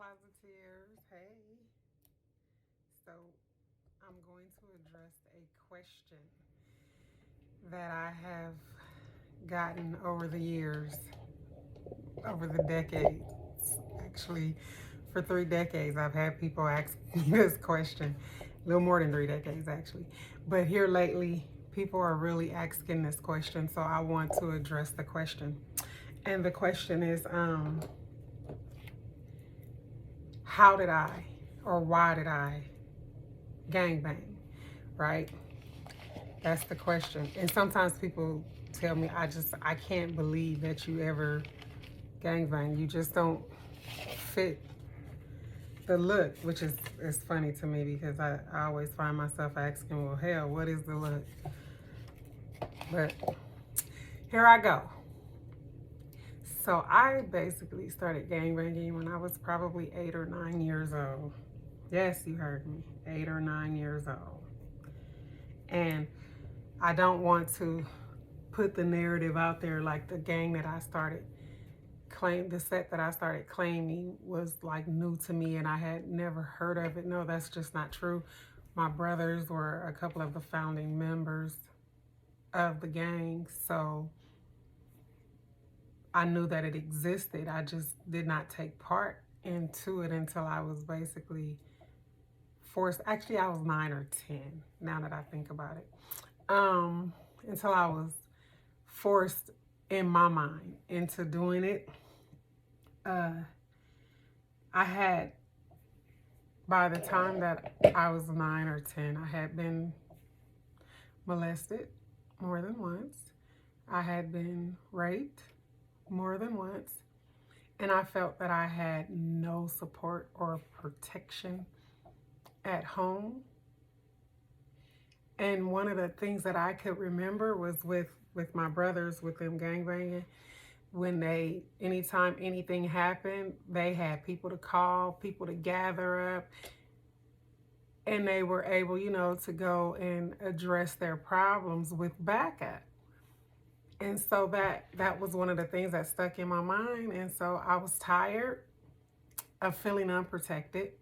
Closeteers. Hey. So I'm going to address a question that I have gotten over the years, over the decades. Actually, for 3 decades, I've had people ask me this question. A little more than 3 decades, actually. But here lately, people are really asking this question, so I want to address the question. And the question is, how did I, or why did I gangbang, right? That's the question. And sometimes people tell me, I can't believe that you ever gangbang. You just don't fit the look, which is funny to me because I always find myself asking, well, hell, what is the look? But here I go. So I basically started gangbanging when I was probably 8 or 9 years old. Yes, you heard me, 8 or 9 years old. And I don't want to put the narrative out there like the gang that I started the set that I started claiming was like new to me and I had never heard of it. No, that's just not true. My brothers were a couple of the founding members of the gang, so I knew that it existed. I just did not take part into it until I was basically forced. Actually, I was 9 or 10 now that I think about it. Until I was forced in my mind into doing it. I had, by the time that I was 9 or 10, I had been molested more than once. I had been raped more than once. And I felt that I had no support or protection at home. And one of the things that I could remember was with my brothers, with them gangbanging, when anytime anything happened, they had people to call, people to gather up, and they were able, to go and address their problems with backup. And so that was one of the things that stuck in my mind. And so I was tired of feeling unprotected.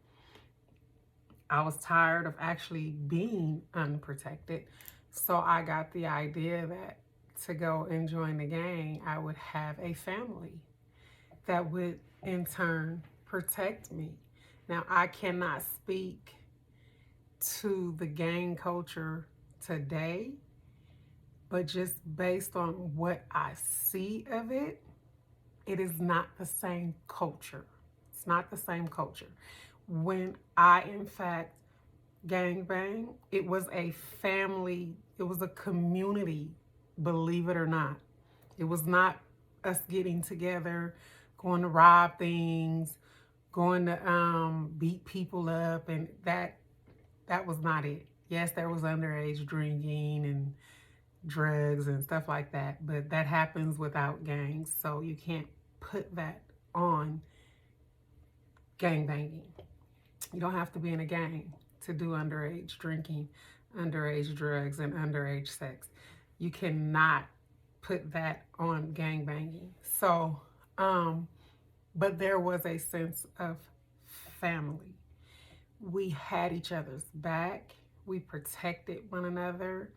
I was tired of actually being unprotected. So I got the idea that to go and join the gang, I would have a family that would in turn protect me. Now, I cannot speak to the gang culture today, but just based on what I see of it, it is not the same culture. It's not the same culture. When I, in fact, gangbang, it was a family, it was a community, believe it or not. It was not us getting together, going to rob things, going to beat people up, and that was not it. Yes, there was underage drinking and drugs and stuff like that, but that happens without gangs, so you can't put that on gangbanging. You don't have to be in a gang to do underage drinking, underage drugs, and underage sex. You cannot put that on gangbanging. So, but there was a sense of family. We had each other's back. We protected one another.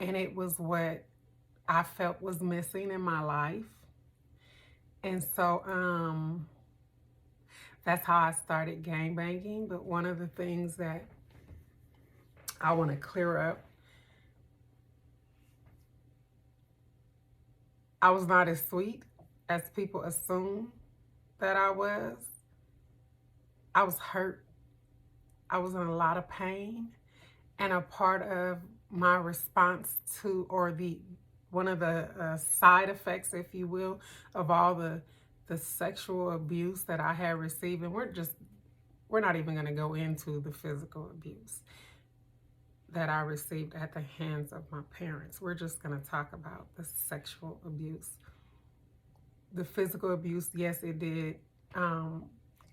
And it was what I felt was missing in my life. And so that's how I started gangbanging. But one of the things that I want to clear up, I was not as sweet as people assume that I was. I was hurt. I was in a lot of pain. And a part of my response to, or one of the side effects, if you will, of all the sexual abuse that I had received, and we're not even going to go into the physical abuse that I received at the hands of my parents. We're just going to talk about the sexual abuse. The physical abuse, yes, it did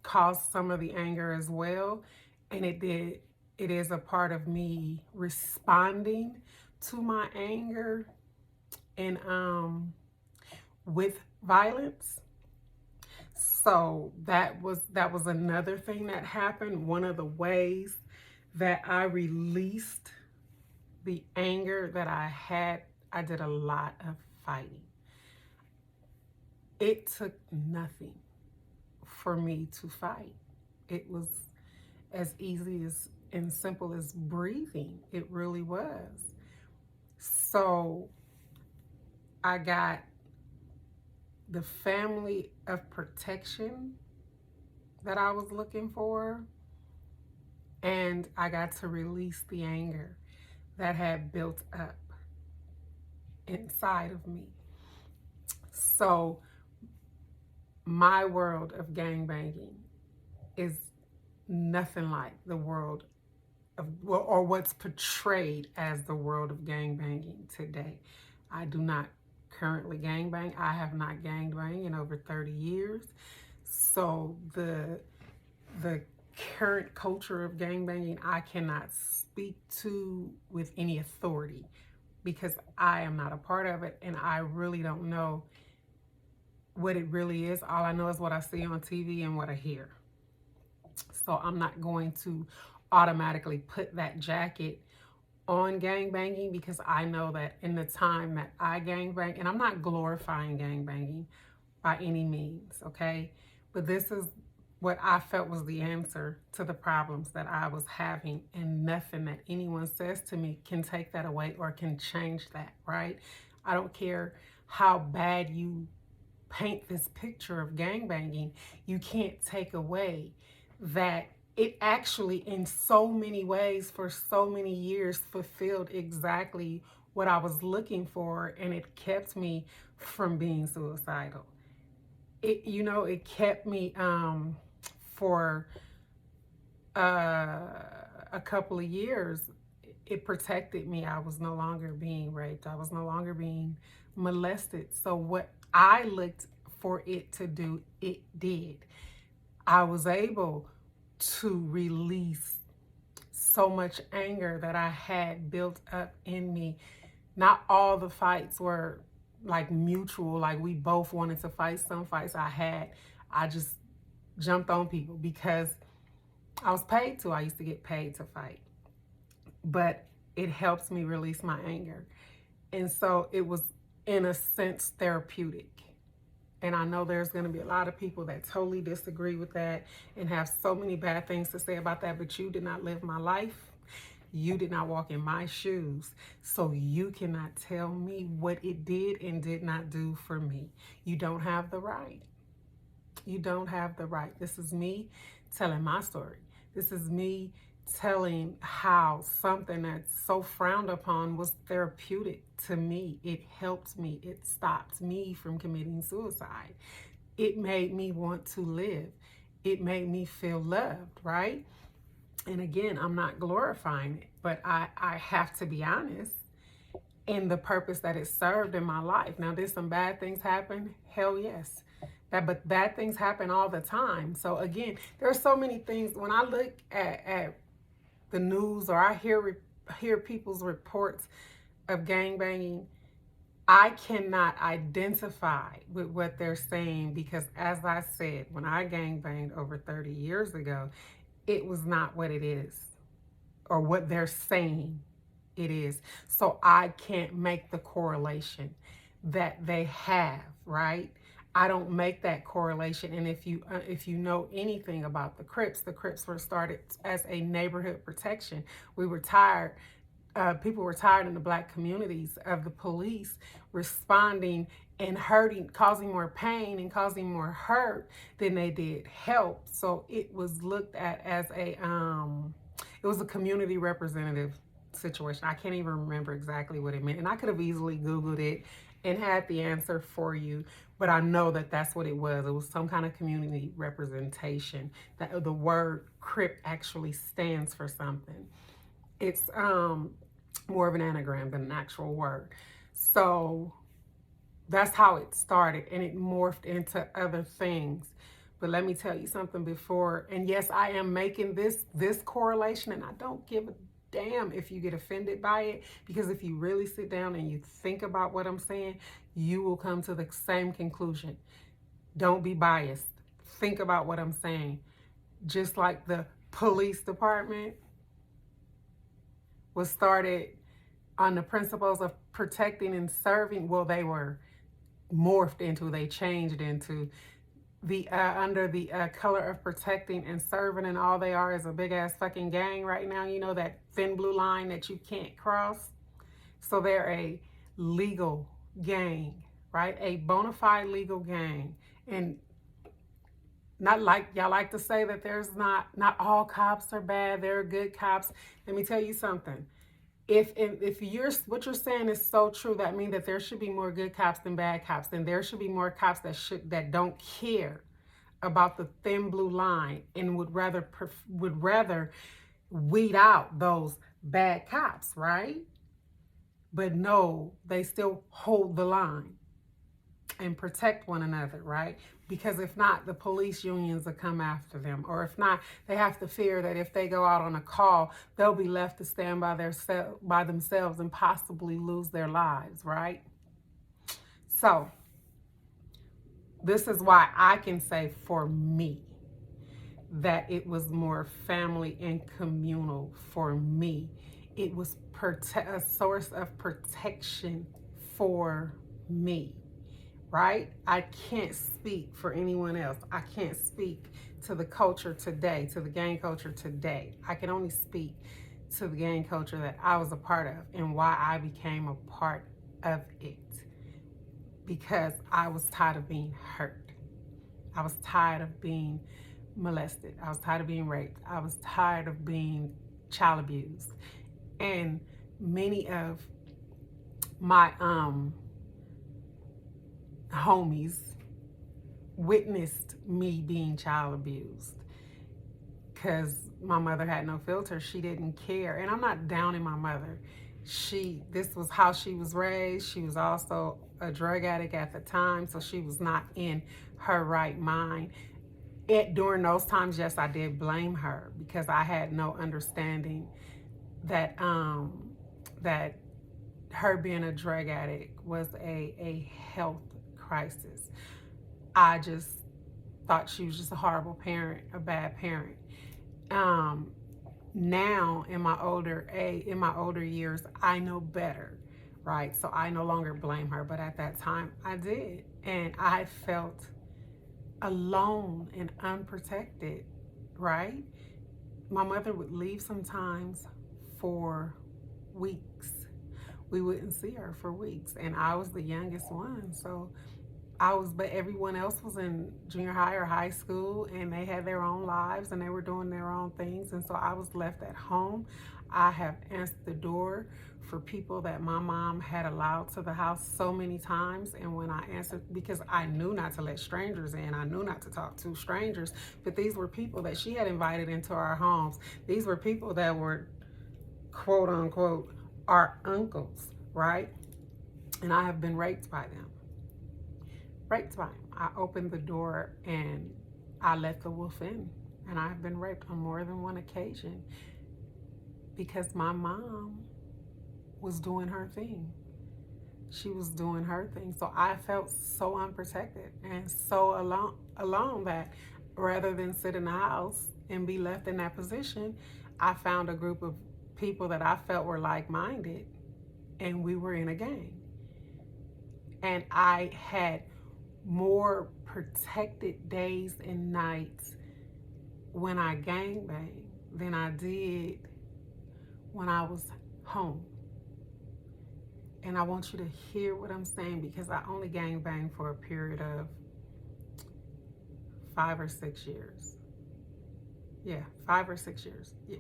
cause some of the anger as well, and it is a part of me responding to my anger and with violence. So that was another thing that happened. One of the ways that I released the anger that I had, I did a lot of fighting. It took nothing for me to fight. It was as easy as and simple as breathing. It really was. So I got the family of protection that I was looking for, and I got to release the anger that had built up inside of me. So my world of gangbanging is nothing like the world of, or what's portrayed as the world of gangbanging today. I do not currently gangbang. I have not gangbanged in over 30 years. So the current culture of gangbanging, I cannot speak to with any authority because I am not a part of it, and I really don't know what it really is. All I know is what I see on TV and what I hear. So I'm not going to automatically put that jacket on gangbanging because I know that in the time that I gangbang, and I'm not glorifying gangbanging by any means, okay? But this is what I felt was the answer to the problems that I was having, and nothing that anyone says to me can take that away or can change that, right? I don't care how bad you paint this picture of gangbanging, you can't take away that it actually, in so many ways, for so many years, fulfilled exactly what I was looking for, and it kept me from being suicidal. It kept me for a couple of years. It protected me. I was no longer being raped. I was no longer being molested. So what I looked for it to do, it did. I was able to release so much anger that I had built up in me. Not all the fights were like mutual, like we both wanted to fight. Some fights I just jumped on people because I was paid to. I used to get paid to fight. But it helps me release my anger. And so it was, in a sense, therapeutic. And I know there's going to be a lot of people that totally disagree with that and have so many bad things to say about that, but you did not live my life. You did not walk in my shoes. So you cannot tell me what it did and did not do for me. You don't have the right. You don't have the right. This is me telling my story. This is me telling how something that's so frowned upon was therapeutic to me. It helped me. It stopped me from committing suicide. It made me want to live. It made me feel loved, right? And again, I'm not glorifying it, but I have to be honest in the purpose that it served in my life. Now, did some bad things happen? Hell yes. But bad things happen all the time. So again, there are so many things. When I look at the news, or I hear people's reports of gangbanging, I cannot identify with what they're saying because, as I said, when I gangbanged over 30 years ago, it was not what it is or what they're saying it is. So I can't make the correlation that they have, right? I don't make that correlation. And if you know anything about the Crips were started as a neighborhood protection. We were tired. People were tired in the Black communities of the police responding and hurting, causing more pain and causing more hurt than they did help. So it was looked at as it was a community representative situation. I can't even remember exactly what it meant. And I could have easily Googled it and had the answer for you, but I know that that's what it was. It was some kind of community representation. That the word Crip actually stands for something. It's more of an anagram than an actual word. So that's how it started, and it morphed into other things. But let me tell you something before, and yes, I am making this correlation, and I don't give a damn if you get offended by it, because if you really sit down and you think about what I'm saying, you will come to the same conclusion. Don't be biased. think about what I'm saying. Just like the police department was started on the principles of protecting and serving, well, they were morphed into, they changed into the under the color of protecting and serving, and all they are is a big ass fucking gang right now. You know, that thin blue line that you can't cross. So they're a legal gang, right? A bona fide legal gang. And not like y'all like to say that there's not all cops are bad, there are good cops. Let me tell you something. If you're what you're saying is so true, that means that there should be more good cops than bad cops. Then there should be more cops that don't care about the thin blue line and would rather weed out those bad cops, right? But no, they still hold the line and protect one another, right? Because if not, the police unions will come after them. Or if not, they have to fear that if they go out on a call, they'll be left to stand by themselves and possibly lose their lives, right? So this is why I can say for me that it was more family and communal for me. It was a source of protection for me, right? I can't speak for anyone else. I can't speak to the culture today, to the gang culture today. I can only speak to the gang culture that I was a part of and why I became a part of it. Because I was tired of being hurt. I was tired of being molested. I was tired of being raped. I was tired of being child abused. And many of my homies witnessed me being child abused because my mother had no filter. She didn't care. And I'm not downing my mother. This was how she was raised. She was also a drug addict at the time, so she was not in her right mind. During those times, yes, I did blame her because I had no understanding that that her being a drug addict was a health crisis. I just thought she was just a horrible parent, a bad parent. Now in my older years, I know better, right? So I no longer blame her, but at that time I did. And I felt alone and unprotected, right? My mother would leave sometimes for weeks. We wouldn't see her for weeks. And I was the youngest one. So but everyone else was in junior high or high school and they had their own lives and they were doing their own things. And so I was left at home. I have answered the door for people that my mom had allowed to the house so many times. And when I answered, because I knew not to let strangers in, I knew not to talk to strangers, but these were people that she had invited into our homes. These were people that were, quote unquote, our uncles, right? And I have been raped by them. Raped by them. I opened the door and I let the wolf in. And I have been raped on more than one occasion because my mom was doing her thing. She was doing her thing. So I felt so unprotected and so alone that rather than sit in the house and be left in that position, I found a group of people that I felt were like-minded, and we were in a gang. And I had more protected days and nights when I gangbanged than I did when I was home. And I want you to hear what I'm saying because I only gangbanged for a period of 5 or 6 years. Yeah, 5 or 6 years. Yeah,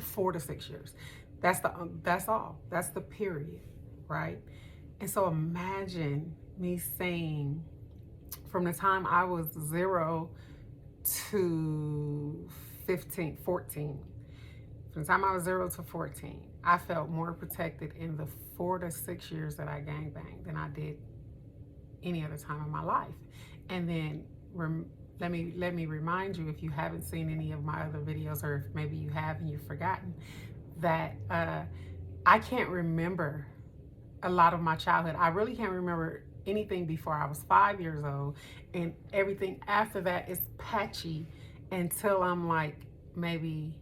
4 to 6 years. That's all. That's the period, right? And so imagine me saying from the time I was 0 to 14, from the time I was 0 to 14, I felt more protected in the 4 to 6 years that I gangbanged than I did any other time in my life. And then let me remind you, if you haven't seen any of my other videos, or if maybe you have and you've forgotten, that I can't remember a lot of my childhood. I really can't remember anything before I was 5 years old. And everything after that is patchy until I'm like maybe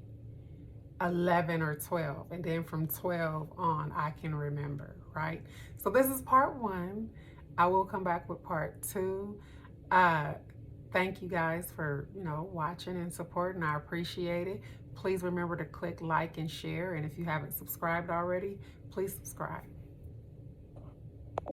11 or 12. And then from 12 on, I can remember, right? So this is part one. I will come back with part two. Uh, Thank you guys for, watching and supporting. I appreciate it. Please remember to click like and share. And if you haven't subscribed already, please subscribe.